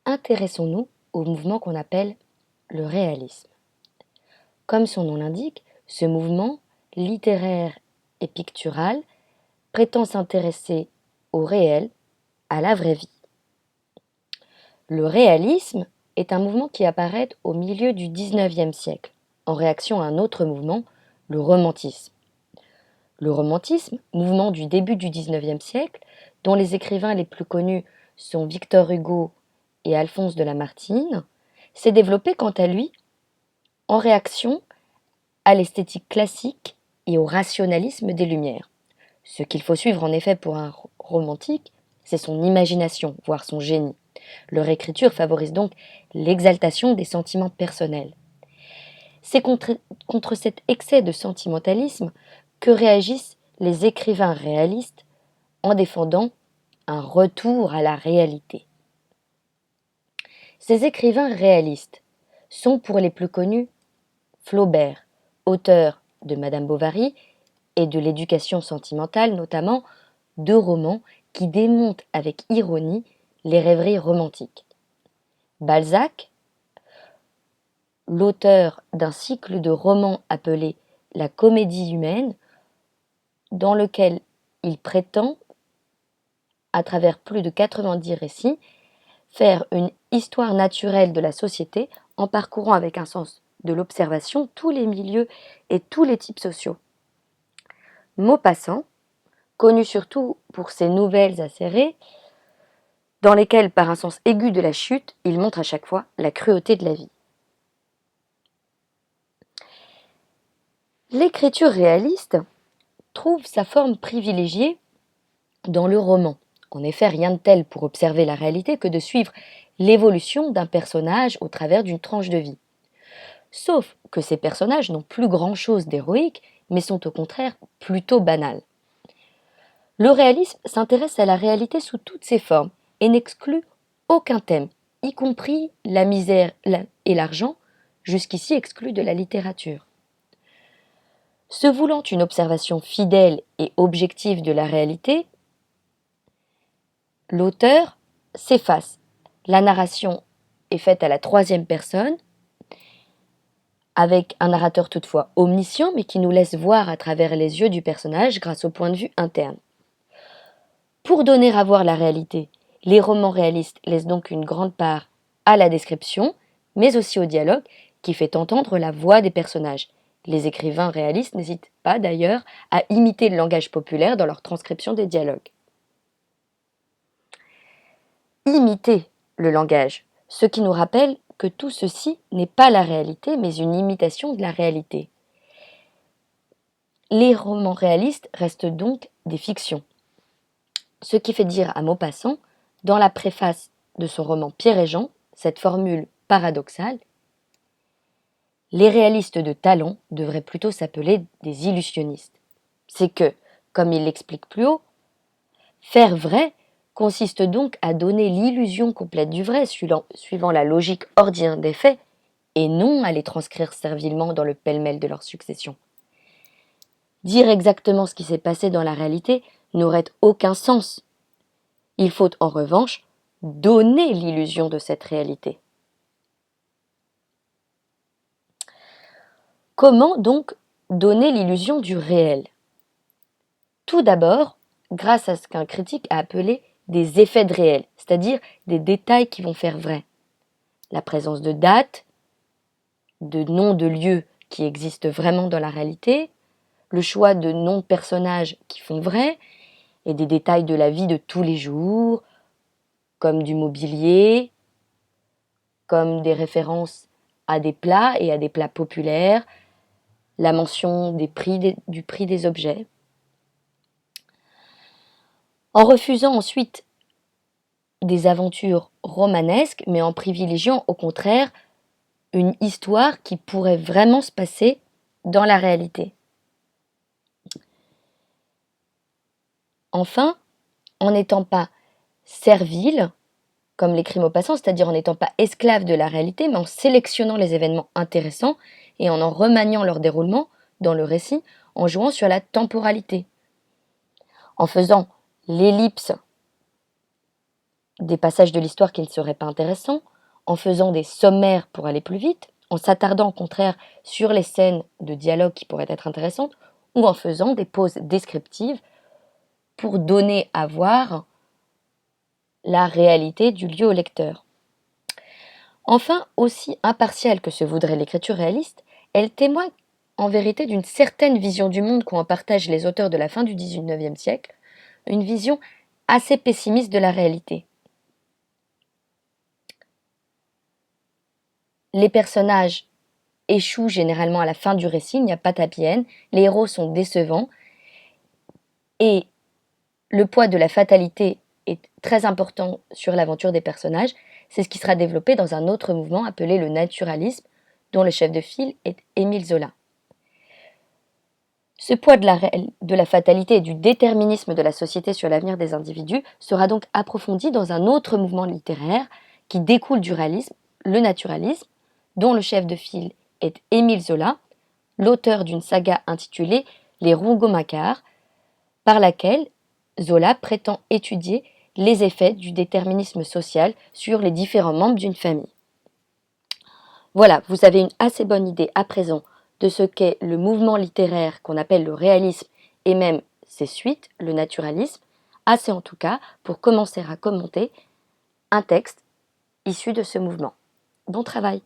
Intéressons-nous au mouvement qu'on appelle le réalisme. Comme son nom l'indique, ce mouvement littéraire et pictural prétend s'intéresser au réel, à la vraie vie. Le réalisme est un mouvement qui apparaît au milieu du XIXe siècle, en réaction à un autre mouvement, le romantisme. Le romantisme, mouvement du début du XIXe siècle, dont les écrivains les plus connus sont Victor Hugo et Alphonse de Lamartine, s'est développé quant à lui en réaction à l'esthétique classique et au rationalisme des Lumières. Ce qu'il faut suivre en effet pour un romantique, c'est son imagination, voire son génie. Leur écriture favorise donc l'exaltation des sentiments personnels. C'est contre cet excès de sentimentalisme que réagissent les écrivains réalistes en défendant un retour à la réalité. Ces écrivains réalistes sont pour les plus connus Flaubert, auteur de Madame Bovary et de l'éducation sentimentale notamment, deux romans qui démontent avec ironie les rêveries romantiques. Balzac, l'auteur d'un cycle de romans appelé La Comédie humaine, dans lequel il prétend, à travers plus de 90 récits, faire une histoire naturelle de la société en parcourant avec un sens de l'observation tous les milieux et tous les types sociaux. Maupassant, connu surtout pour ses nouvelles acérées, dans lesquelles, par un sens aigu de la chute, il montre à chaque fois la cruauté de la vie. L'écriture réaliste trouve sa forme privilégiée dans le roman. En effet, rien de tel pour observer la réalité que de suivre l'évolution d'un personnage au travers d'une tranche de vie. Sauf que ces personnages n'ont plus grand-chose d'héroïque, mais sont au contraire plutôt banals. Le réalisme s'intéresse à la réalité sous toutes ses formes et n'exclut aucun thème, y compris la misère et l'argent, jusqu'ici exclus de la littérature. Se voulant une observation fidèle et objective de la réalité, l'auteur s'efface. La narration est faite à la troisième personne, avec un narrateur toutefois omniscient, mais qui nous laisse voir à travers les yeux du personnage grâce au point de vue interne. Pour donner à voir la réalité, les romans réalistes laissent donc une grande part à la description, mais aussi au dialogue, qui fait entendre la voix des personnages. Les écrivains réalistes n'hésitent pas d'ailleurs à imiter le langage populaire dans leur transcription des dialogues. Imiter le langage, ce qui nous rappelle que tout ceci n'est pas la réalité, mais une imitation de la réalité. Les romans réalistes restent donc des fictions. Ce qui fait dire à Maupassant, dans la préface de son roman Pierre et Jean, cette formule paradoxale: les réalistes de talent devraient plutôt s'appeler des illusionnistes. C'est que, comme il l'explique plus haut, faire vrai consiste donc à donner l'illusion complète du vrai, suivant la logique ordinaire des faits, et non à les transcrire servilement dans le pêle-mêle de leur succession. Dire exactement ce qui s'est passé dans la réalité n'aurait aucun sens. Il faut en revanche donner l'illusion de cette réalité. Comment donc donner l'illusion du réel ? Tout d'abord, grâce à ce qu'un critique a appelé des effets de réel, c'est-à-dire des détails qui vont faire vrai. La présence de dates, de noms de lieux qui existent vraiment dans la réalité, le choix de noms de personnages qui font vrai, et des détails de la vie de tous les jours, comme du mobilier, comme des références à des plats et à des plats populaires, la mention du prix des objets. En refusant ensuite des aventures romanesques, mais en privilégiant au contraire une histoire qui pourrait vraiment se passer dans la réalité. Enfin, en n'étant pas servile, comme l'écrit Maupassant, c'est-à-dire en n'étant pas esclave de la réalité, mais en sélectionnant les événements intéressants et en remaniant leur déroulement dans le récit, en jouant sur la temporalité, en faisant l'ellipse des passages de l'histoire qui ne seraient pas intéressants, en faisant des sommaires pour aller plus vite, en s'attardant au contraire sur les scènes de dialogue qui pourraient être intéressantes, ou en faisant des pauses descriptives pour donner à voir la réalité du lieu au lecteur. Enfin, aussi impartiale que se voudrait l'écriture réaliste, elle témoigne en vérité d'une certaine vision du monde qu'en partagent les auteurs de la fin du XIXe siècle, une vision assez pessimiste de la réalité. Les personnages échouent généralement à la fin du récit, il n'y a pas de happy end, les héros sont décevants et le poids de la fatalité est très important sur l'aventure des personnages. C'est ce qui sera développé dans un autre mouvement appelé le naturalisme, dont le chef de file est Émile Zola. Ce poids de la fatalité et du déterminisme de la société sur l'avenir des individus sera donc approfondi dans un autre mouvement littéraire qui découle du réalisme, le naturalisme, dont le chef de file est Émile Zola, l'auteur d'une saga intitulée Les Rougon-Macquart, par laquelle Zola prétend étudier les effets du déterminisme social sur les différents membres d'une famille. Voilà, vous avez une assez bonne idée à présent de ce qu'est le mouvement littéraire qu'on appelle le réalisme et même ses suites, le naturalisme, assez en tout cas pour commencer à commenter un texte issu de ce mouvement. Bon travail!